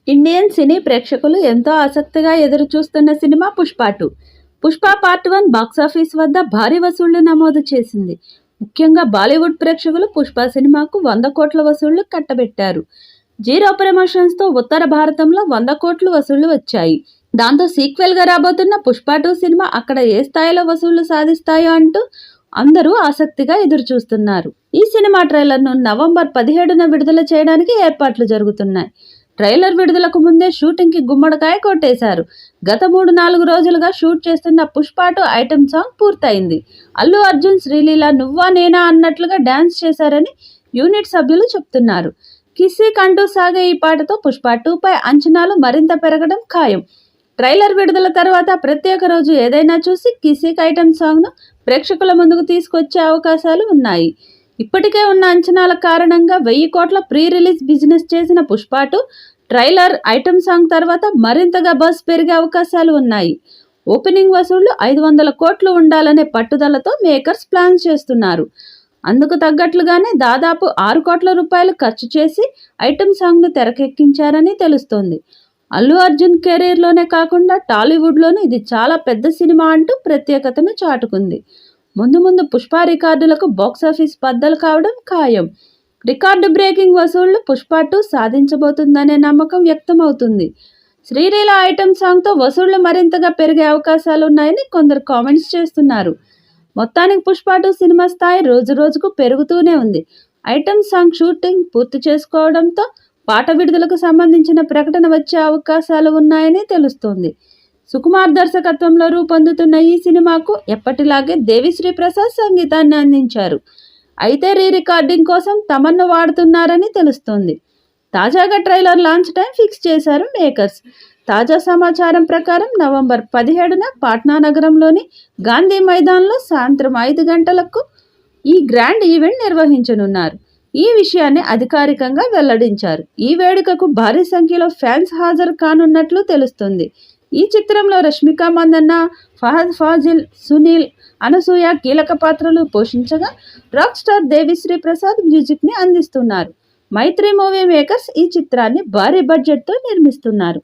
Indian cine ప్రేక్షకులు ఎంతో ఆసక్తిగా ఎదురుచూస్తున్న cinema Pushpa 2. Pushpa part 1 box office వద్ద భారీ వసూళ్లు నమోదు చేసింది. ముఖ్యంగా బాలీవుడ్ ప్రేక్షకులు పుష్ప సినిమాకు 100 కోట్ల వసూళ్లు కట్టబెట్టారు. జీరో ప్రమోషన్స్తో ఉత్తర భారతంలో 100 కోట్లు వసూళ్లు వచ్చాయి. దాంతో సీక్వెల్గా రాబోతున్న పుష్ప 2 సినిమా అక్కడ ఏ స్థాయిలో వసూళ్లు సాధిస్తాయో అంటూ అందరూ ఆసక్తిగా ఎదురుచూస్తున్నారు. ఈ సినిమా ట్రైలర్ను నవంబర్ 17న విడుదల చేయడానికి ఏర్పాట్లు జరుగుతున్నాయి. ట్రైలర్ విడుదలకు ముందే షూటింగ్కి గుమ్మడికాయ కొట్టేశారు. గత 3-4 రోజులుగా షూట్ చేస్తున్న పుష్ప 2 ఐటెం సాంగ్ పూర్తయింది. అల్లు అర్జున్, శ్రీలీల నువ్వా నేనా అన్నట్లుగా డాన్స్ చేశారని యూనిట్ సభ్యులు చెప్తున్నారు. కిస్సీక్ అంటూ సాగే ఈ పాటతో పుష్ప 2పై అంచనాలు మరింత పెరగడం ఖాయం. ట్రైలర్ విడుదల తర్వాత ప్రత్యేక రోజు ఏదైనా చూసి కిస్సీక్ ఐటెం సాంగ్ను ప్రేక్షకుల ముందుకు తీసుకొచ్చే అవకాశాలు ఉన్నాయి. ఇప్పటికే ఉన్న అంచనాల కారణంగా 1000 కోట్ల ప్రీ రిలీజ్ బిజినెస్ చేసిన పుష్ప 2 ట్రైలర్ ఐటెం సాంగ్ తర్వాత మరింతగా బజ్ పెరిగే అవకాశాలు ఉన్నాయి. ఓపెనింగ్ వసూళ్లు 500 కోట్లు ఉండాలనే పట్టుదలతో మేకర్స్ ప్లాన్ చేస్తున్నారు. అందుకు తగ్గట్లుగానే దాదాపు 6 కోట్ల రూపాయలు ఖర్చు చేసి ఐటెం సాంగ్ను తెరకెక్కించారని తెలుస్తోంది. అల్లు అర్జున్ కెరీర్లోనే కాకుండా టాలీవుడ్లోనూ ఇది చాలా పెద్ద సినిమా అంటూ ప్రత్యేకతను చాటుకుంది. ముందు పుష్ప రికార్డులకు బాక్సాఫీస్ బద్దలు కావడం ఖాయం. రికార్డు బ్రేకింగ్ వసూళ్లు పుష్ప 2 సాధించబోతుందనే నమ్మకం వ్యక్తమవుతుంది. శ్రీలీల ఐటెం సాంగ్తో వసూళ్లు మరింతగా పెరిగే అవకాశాలున్నాయని కొందరు కామెంట్స్ చేస్తున్నారు. మొత్తానికి పుష్ప 2 సినిమా స్థాయి రోజురోజుకు పెరుగుతూనే ఉంది. ఐటెం సాంగ్ షూటింగ్ పూర్తి చేసుకోవడంతో పాట విడుదలకు సంబంధించిన ప్రకటన వచ్చే అవకాశాలు ఉన్నాయని తెలుస్తోంది. సుకుమార్ దర్శకత్వంలో రూపొందుతున్న ఈ సినిమాకు ఎప్పటిలాగే దేవిశ్రీ ప్రసాద్ సంగీతాన్ని అందించారు. అయితే రికార్డింగ్ కోసం తమన్ను వాడుతున్నారని తెలుస్తోంది. తాజాగా ట్రైలర్ లాంచ్ టైం ఫిక్స్ చేశారు మేకర్స్. తాజా సమాచారం ప్రకారం నవంబర్ 17న పాట్నా నగరంలోని గాంధీ మైదాన్లో సాయంత్రం 5 గంటలకు ఈ గ్రాండ్ ఈవెంట్ నిర్వహించనున్నారు. ఈ విషయాన్ని అధికారికంగా వెల్లడించారు. ఈ వేడుకకు భారీ సంఖ్యలో ఫ్యాన్స్ హాజరు కానున్నట్లు తెలుస్తుంది. ఈ చిత్రంలో రష్మిక మందన్న, ఫహద్ ఫాజిల్, సునీల్, అనసూయ కీలక పాత్రలు పోషించగా రాక్ స్టార్ దేవిశ్రీ ప్రసాద్ మ్యూజిక్ని అందిస్తున్నారు. మైత్రి మూవీ మేకర్స్ ఈ చిత్రాన్ని భారీ బడ్జెట్తో నిర్మిస్తున్నారు.